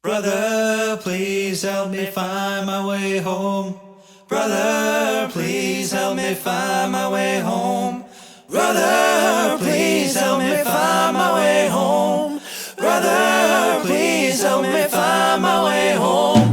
Brother, please help me find my way home. Brother, please help me find my way home. Brother, please help me find my way home. Brother, please help me find my way home.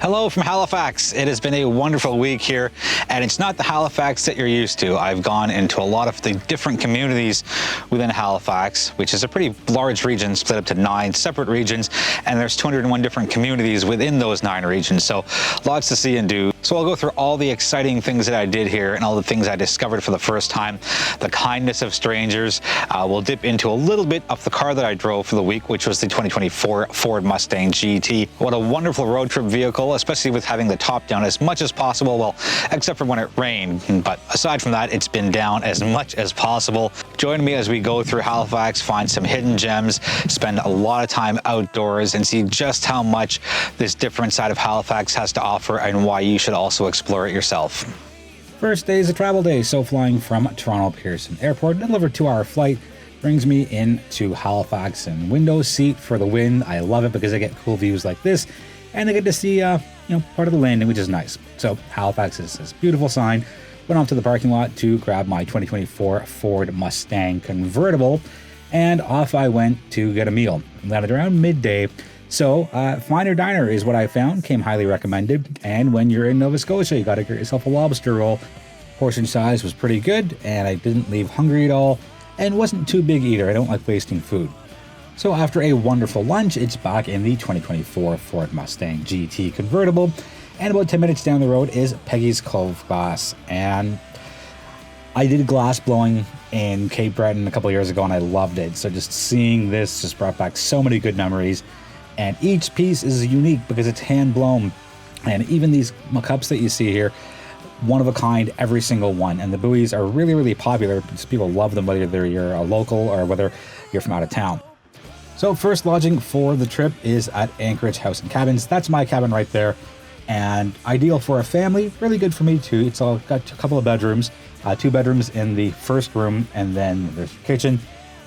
Hello from Halifax. It has been a wonderful week here, and it's not the Halifax that you're used to. I've gone into a lot of the different communities within Halifax, which is a pretty large region split up to 9 separate regions, and there's 201 different communities within those 9 regions, so lots to see and do. So I'll go through all the exciting things that I did here and all the things I discovered for the first time, the kindness of strangers. We'll dip into a little bit of the car that I drove for the week, which was the 2024 Ford Mustang GT. What a wonderful road trip vehicle, especially with having the top down as much as possible, well, except for when it rained. But aside from that, it's been down as much as possible. Join me as we go through Halifax, find some hidden gems, spend a lot of time outdoors, and see just how much this different side of Halifax has to offer and why you should also explore it yourself. First day is a travel day, so flying from Toronto Pearson Airport, a little over 2-hour flight, brings me into Halifax and window seat for the win. I love it because I get cool views like this, and I get to see part of the landing, which is nice. So Halifax is this beautiful sign. Went off to the parking lot to grab my 2024 Ford Mustang Convertible, and off I went to get a meal. Landed around midday. So Finer Diner is what I found, came highly recommended. And when you're in Nova Scotia, you got to get yourself a lobster roll. Portion size was pretty good, and I didn't leave hungry at all, and wasn't too big either. I don't like wasting food. So after a wonderful lunch, it's back in the 2024 Ford Mustang GT Convertible, and about 10 minutes down the road is Peggy's Cove Glass. And I did glass blowing in Cape Breton a couple years ago, and I loved it. So just seeing this just brought back so many good memories. And each piece is unique because it's hand blown. And even these cups that you see here, one of a kind, every single one. And the buoys are really, really popular because people love them, whether you're a local or whether you're from out of town. So first lodging for the trip is at Anchorage House and Cabins. That's my cabin right there. And ideal for a family, really good for me too. It's all got a couple of bedrooms, 2 bedrooms in the first room, and then there's a kitchen.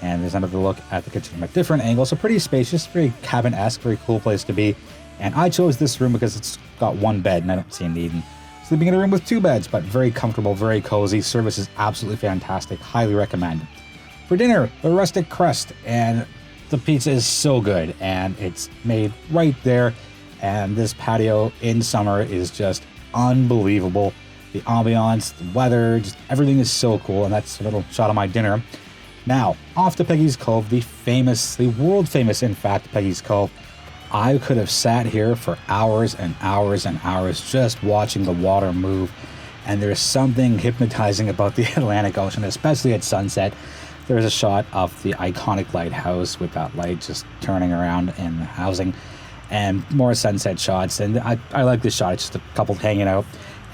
And there's another look at the kitchen from a different angle. So pretty spacious, very cabin-esque, very cool place to be. And I chose this room because it's got 1 bed and I don't see a need in sleeping in a room with 2 beds, but very comfortable, very cozy. Service is absolutely fantastic. Highly recommend. For dinner, the rustic crust, and the pizza is so good, and it's made right there. And this patio in summer is just unbelievable. The ambiance, the weather, just everything is so cool. And that's a little shot of my dinner. Now, off to Peggy's Cove, the world famous, in fact, Peggy's Cove. I could have sat here for hours and hours and hours just watching the water move. And there's something hypnotizing about the Atlantic Ocean, especially at sunset. There's a shot of the iconic lighthouse with that light just turning around in the housing, and more sunset shots. And I like this shot. It's just a couple hanging out,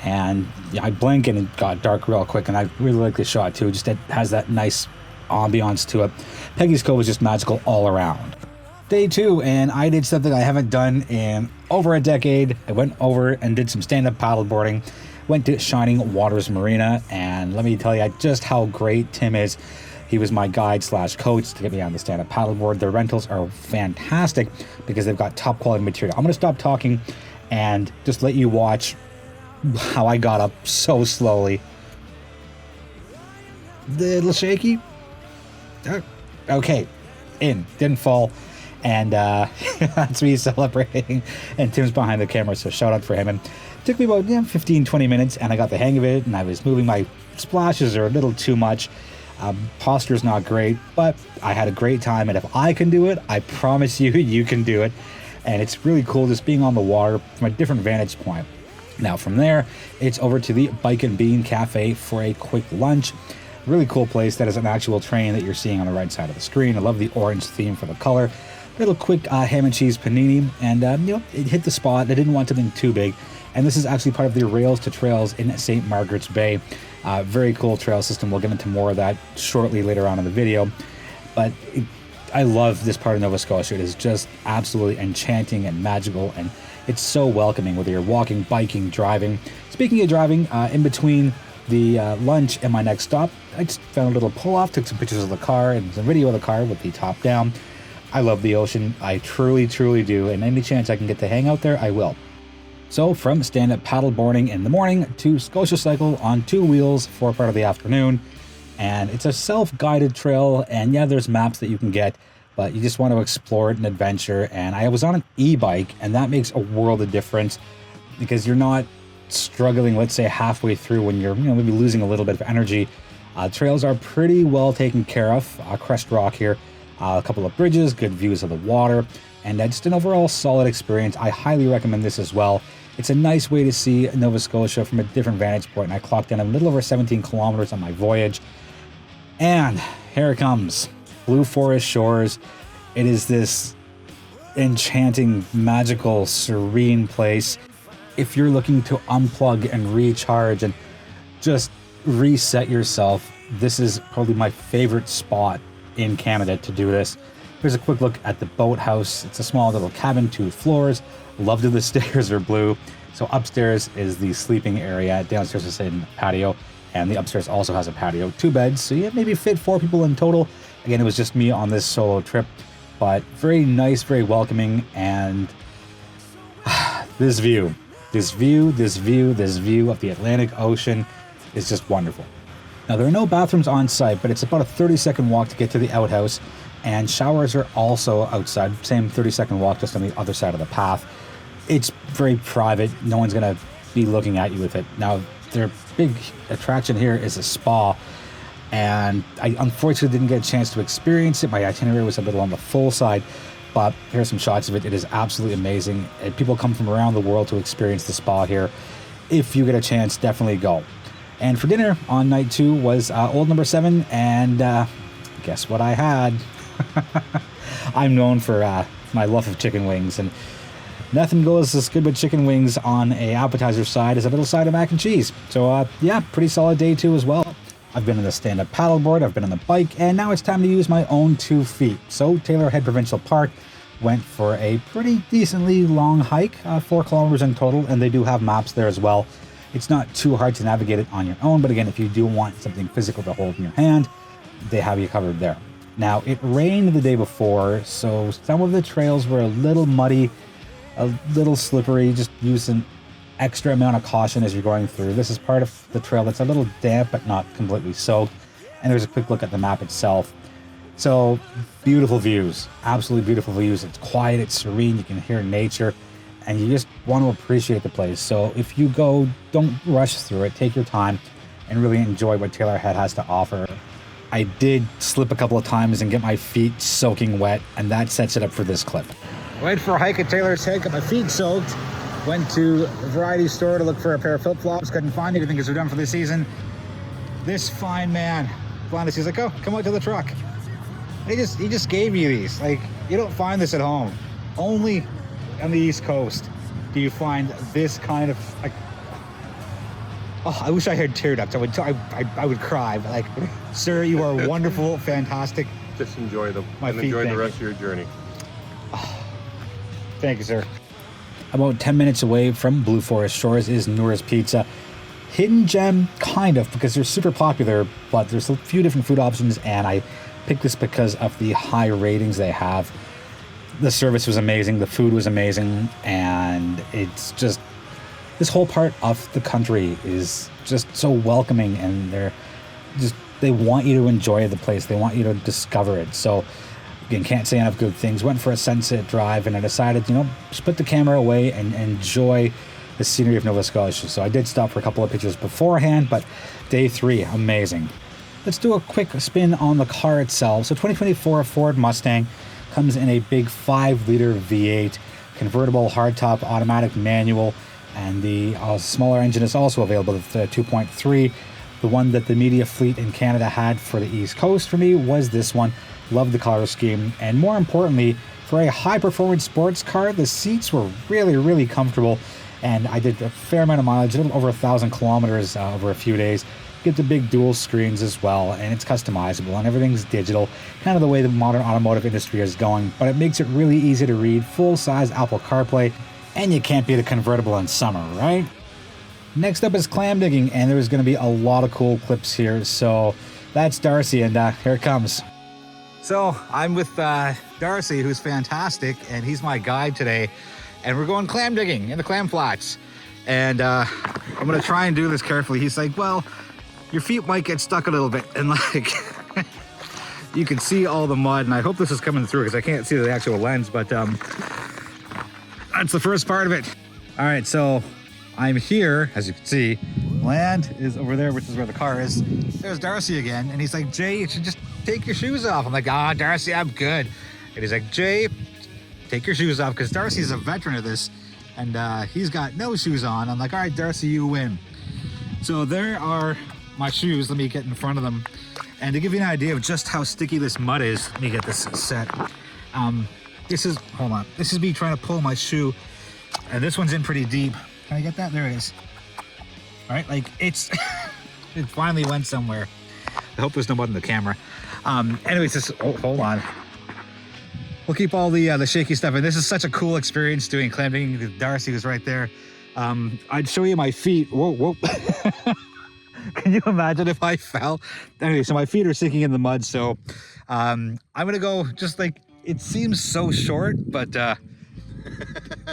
and I blink and it got dark real quick, and I really like this shot too. Just it has that nice ambiance to it. Peggy's Cove is just magical all around. Day 2, and I did something I haven't done in over a decade. I went over and did some stand-up paddleboarding. Went to Shining Waters Marina, and let me tell you just how great Tim is. He was my guide/coach to get me on the stand-up paddleboard. Their rentals are fantastic because they've got top quality material. I'm going to stop talking and just let you watch how I got up so slowly. A little shaky. Okay, didn't fall, and that's me celebrating. And Tim's behind the camera, so shout out for him. And it took me about 15-20 minutes, and I got the hang of it. And I was moving. My splashes are a little too much. Posture's not great, but I had a great time. And if I can do it, I promise you, you can do it. And it's really cool just being on the water from a different vantage point. Now from there, it's over to the Bike and Bean Cafe for a quick lunch. Really cool place that is an actual train that you're seeing on the right side of the screen. I love the orange theme for the color. Little quick ham and cheese panini, and it hit the spot. I didn't want something too big. And this is actually part of the Rails to Trails in St. Margaret's Bay. Very cool trail system. We'll get into more of that shortly later on in the video. But I love this part of Nova Scotia. It is just absolutely enchanting and magical, and it's so welcoming, whether you're walking, biking, driving. Speaking of driving, in between the lunch and my next stop, I just found a little pull-off, took some pictures of the car and some video of the car with the top down. I love the ocean. I truly, truly do, and any chance I can get to hang out there, I will. So from stand-up paddleboarding in the morning to Scotia Cycle on 2 wheels for part of the afternoon. And it's a self-guided trail, and yeah, there's maps that you can get, but you just want to explore it and adventure. And I was on an e-bike, and that makes a world of difference because you're not struggling, let's say halfway through when you're maybe losing a little bit of energy. Trails are pretty well taken care of. Crest Rock here, a couple of bridges, good views of the water, and just an overall solid experience. I highly recommend this as well. It's a nice way to see Nova Scotia from a different vantage point, and I clocked in a little over 17 kilometers on my voyage. And here it comes, Blue Forest Shores. It is this enchanting, magical, serene place. If you're looking to unplug and recharge and just reset yourself, this is probably my favorite spot in Canada to do this. Here's a quick look at the boathouse. It's a small little cabin, 2 floors. Love that the stairs are blue. So upstairs is the sleeping area. Downstairs is a patio, and the upstairs also has a patio. 2 beds, so you maybe fit 4 people in total. Again, it was just me on this solo trip, but very nice, very welcoming, and this view of the Atlantic Ocean is just wonderful. Now, there are no bathrooms on site, but it's about a 30-second walk to get to the outhouse, and showers are also outside. Same 30-second walk, just on the other side of the path. It's very private. No one's going to be looking at you with it. Now, their big attraction here is a spa, and I unfortunately didn't get a chance to experience it. My itinerary was a little on the full side, but here's some shots of it. It is absolutely amazing. And people come from around the world to experience the spa here. If you get a chance, definitely go. And for dinner on night 2 was Old Number 7, and guess what I had? I'm known for my love of chicken wings, and nothing goes as good with chicken wings on a appetizer side as a little side of mac and cheese. So yeah, pretty solid day 2 as well. I've been on the stand-up paddleboard, I've been on the bike, and now it's time to use my own 2 feet. So Taylor Head Provincial Park went for a pretty decently long hike, 4 kilometers in total, and they do have maps there as well. It's not too hard to navigate it on your own, but again, if you do want something physical to hold in your hand, they have you covered there. Now, it rained the day before, so some of the trails were a little muddy, a little slippery. Just use an extra amount of caution as you're going through. This is part of the trail that's a little damp, but not completely soaked. And there's a quick look at the map itself. So, beautiful views, absolutely beautiful views. It's quiet, it's serene, you can hear nature, and you just want to appreciate the place. So if you go, don't rush through it. Take your time and really enjoy what Taylor Head has to offer. I did slip a couple of times and get my feet soaking wet, and that sets it up for this clip. Went for a hike at Taylor's Head, got my feet soaked. Went to a variety store to look for a pair of flip-flops. Couldn't find anything because we're done for the season. This fine man, Flanders, he's like, oh, come out to the truck. He just gave me these. Like, you don't find this at home. Only on the East Coast do you find this kind of, like, oh, I wish I had tear ducts. I would cry. But like, sir, you are wonderful, fantastic. Just enjoy them and enjoy the rest of your journey. Oh, thank you, sir. About 10 minutes away from Blue Forest Shores is Noura's Pizza. Hidden gem, kind of, because they're super popular, but there's a few different food options, and I picked this because of the high ratings they have. The service was amazing, the food was amazing, and it's just, this whole part of the country is just so welcoming, and they want you to enjoy the place, they want you to discover it. So again, can't say enough good things. Went for a sunset drive, and I decided, just put the camera away and enjoy the scenery of Nova Scotia. So I did stop for a couple of pictures beforehand, but day 3, amazing. Let's do a quick spin on the car itself. So 2024 Ford Mustang comes in a big 5-liter V8 convertible hardtop automatic manual, and the smaller engine is also available, the 2.3. The one that the media fleet in Canada had for the East Coast for me was this one. Loved the color scheme, and more importantly, for a high-performance sports car, the seats were really, really comfortable, and I did a fair amount of mileage, a little over 1,000 kilometers over a few days. get the big dual screens as well, and it's customizable and everything's digital, kind of the way the modern automotive industry is going, but it makes it really easy to read, full-size Apple CarPlay, and you can't beat a convertible in summer, right? Next up is clam digging, and there's going to be a lot of cool clips here, so that's Darcy, and here it comes. So I'm with Darcy, who's fantastic, and he's my guide today, and we're going clam digging in the clam flats. And I'm gonna try and do this carefully. He's like, well, your feet might get stuck a little bit, and like you can see all the mud, and I hope this is coming through because I can't see the actual lens, but that's the first part of it. All right, so I'm here, as you can see. Land is over there, which is where the car is. There's Darcy again, and he's like, Jay, you should just take your shoes off. I'm like, Darcy, I'm good. And he's like, Jay, take your shoes off, because Darcy's a veteran of this, and he's got no shoes on. I'm like, all right, Darcy, you win. So there are my shoes. Let me get in front of them. And to give you an idea of just how sticky this mud is, let me get this set. Hold on. This is me trying to pull my shoe, and this one's in pretty deep. Can I get that? There it is. All right, like it finally went somewhere. I hope there's no mud in the camera. Anyways, hold on. We'll keep all the shaky stuff, and this is such a cool experience doing clam digging. Darcy was right there. I'd show you my feet. Whoa. Can you imagine if I fell? Anyway, so my feet are sinking in the mud, so I'm gonna go just like, it seems so short, but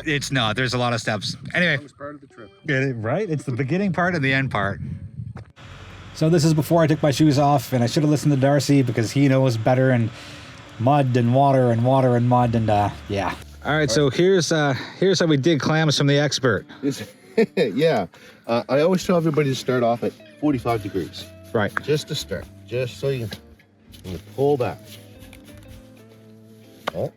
it's not. There's a lot of steps. Anyway, That was part of the trip. right? It's the beginning part and the end part. So this is before I took my shoes off, and I should have listened to Darcy because he knows better, and mud and water and water and mud, and yeah. All right, so here's how we dig clams from the expert. Yeah, I always tell everybody to start off at 45 degrees. Right. Just to start, just so you can pull back. Oh.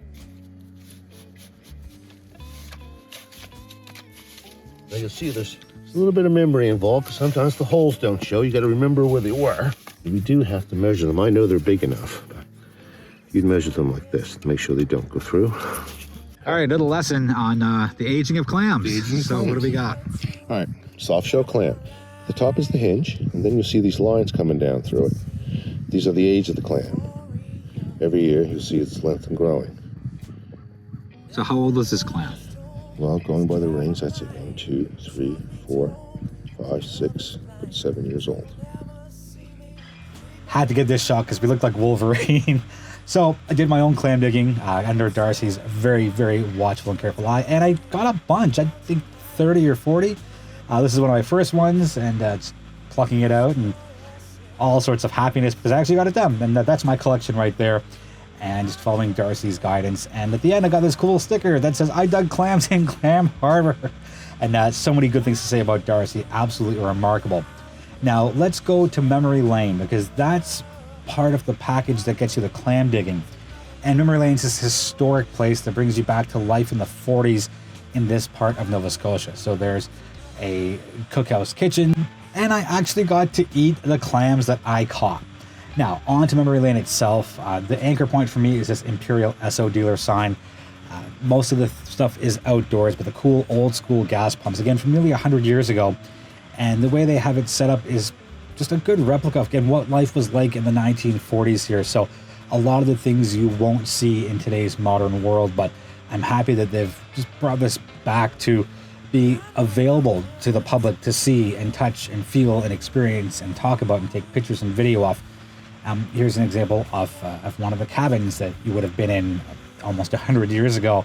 Now you'll see there's a little bit of memory involved, because sometimes the holes don't show. You got to remember where they were. We do have to measure them. I know they're big enough, but you'd measure them like this to make sure they don't go through. All right, little lesson on the aging of clams. The aging of so clams. what do we got? All right, soft shell clam. The top is the hinge, and then you'll see these lines coming down through it. These are the age of the clam. Every year you'll see its length and growing. So how old is this clam? Well, going by the rings, that's it. 1, 2, 3, 4, 5, 6, but 7 years old. Had to get this shot because we looked like Wolverine. So I did my own clam digging under Darcy's very, very watchful and careful eye, and I got a bunch. I think 30 or 40. This is one of my first ones, and just plucking it out and all sorts of happiness because I actually got it done, and that's my collection right there. And just following Darcy's guidance, and at the end I got this cool sticker that says I dug clams in Clam Harbor, and so many good things to say about Darcy. Absolutely remarkable. Now let's go to memory lane, because that's part of the package that gets you the clam digging. And memory lane is this historic place that brings you back to life in the 40s in this part of Nova Scotia. So there's a cookhouse kitchen, and I actually got to eat the clams that I caught. Now, on to memory lane itself. The anchor point for me is this Imperial Esso dealer sign. Most of the stuff is outdoors, but the cool old school gas pumps, again, from nearly 100 years ago. And the way they have it set up is just a good replica of, again, what life was like in the 1940s here. So a lot of the things you won't see in today's modern world, but I'm happy that they've just brought this back to be available to the public to see and touch and feel and experience and talk about and take pictures and video of. Here's an example of one of the cabins that you would have been in almost 100 years ago.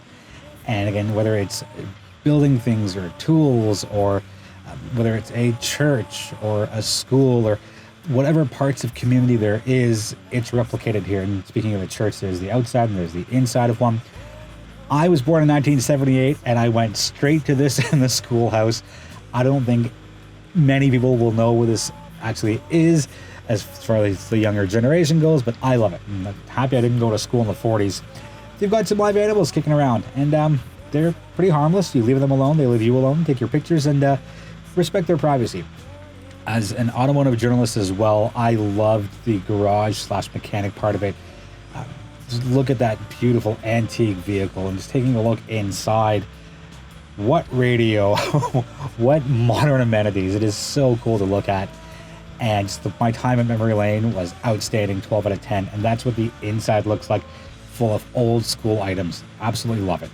And again, whether it's building things or tools, or whether it's a church or a school or whatever parts of community there is, it's replicated here. And speaking of the church, there's the outside and there's the inside of one. I was born in 1978, and I went straight to this in the schoolhouse. I don't think many people will know what this actually is as far as the younger generation goes, but I love it. I'm happy I didn't go to school in the 40s. They've got some live animals kicking around, and they're pretty harmless. You leave them alone, they leave you alone, take your pictures, and respect their privacy. As an automotive journalist as well, I loved the garage/mechanic part of it. Just look at that beautiful antique vehicle and just taking a look inside. What radio, what modern amenities. It is so cool to look at. And just my time at Memory Lane was outstanding, 12 out of 10. And that's what the inside looks like, full of old school items. Absolutely love it.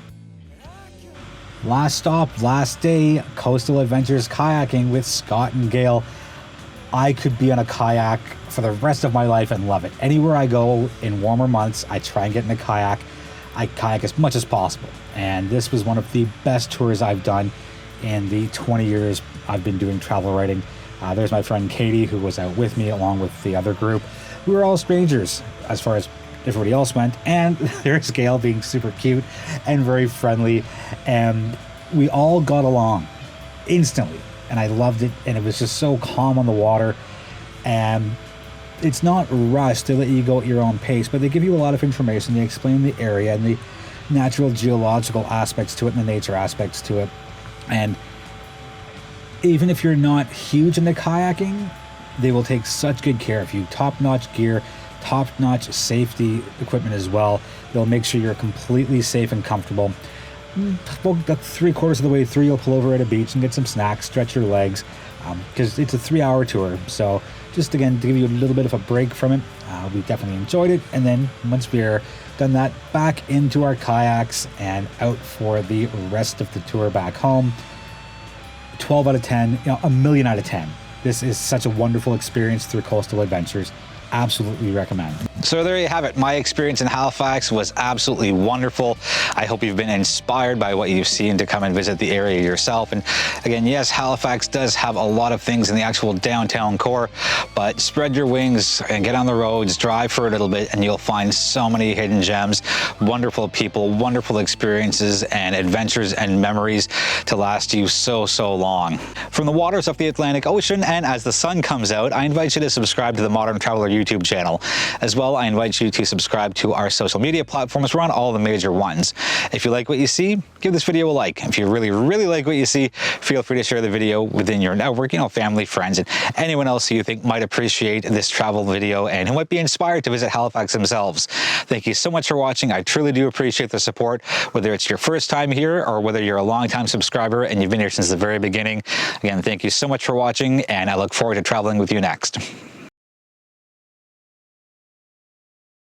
Last stop, last day, Coastal Adventures kayaking with Scott and Gail. I could be on a kayak for the rest of my life and love it. Anywhere I go in warmer months, I try and get in a kayak. I kayak as much as possible. And this was one of the best tours I've done in the 20 years I've been doing travel writing. There's my friend Katie, who was out with me along with the other group. We were all strangers as far as everybody else went. And there's Gail being super cute and very friendly. And we all got along instantly. And I loved it. And it was just so calm on the water. And it's not rushed. They let you go at your own pace, but they give you a lot of information. They explain the area and the natural geological aspects to it and the nature aspects to it. And even if you're not huge into kayaking, they will take such good care of you. Top-notch gear, top-notch safety equipment as well. They'll make sure you're completely safe and comfortable. About 3/4 of the way through, you'll pull over at a beach and get some snacks, stretch your legs, because it's a 3-hour tour. So just again, to give you a little bit of a break from it, we definitely enjoyed it. And then once we're done that, back into our kayaks and out for the rest of the tour back home. 12 out of 10, a million out of 10. This is such a wonderful experience through Coastal Adventures. Absolutely recommend. So there you have it. My experience in Halifax was absolutely wonderful. I hope you've been inspired by what you've seen to come and visit the area yourself. And again, yes, Halifax does have a lot of things in the actual downtown core, but spread your wings and get on the roads, drive for a little bit, and you'll find so many hidden gems, wonderful people, wonderful experiences and adventures and memories to last you so long. From the waters of the Atlantic Ocean, and as the sun comes out, I invite you to subscribe to the Modern Traveler YouTube channel. As well, I invite you to subscribe to our social media platforms. We're on all the major ones. If you like what you see, give this video a like. If you really like what you see, feel free to share the video within your network, family, friends, and anyone else who you think might appreciate this travel video and who might be inspired to visit Halifax themselves. Thank you so much for watching. I truly do appreciate the support, whether it's your first time here or whether you're a longtime subscriber and you've been here since the very beginning. Again, thank you so much for watching, and I look forward to traveling with you next.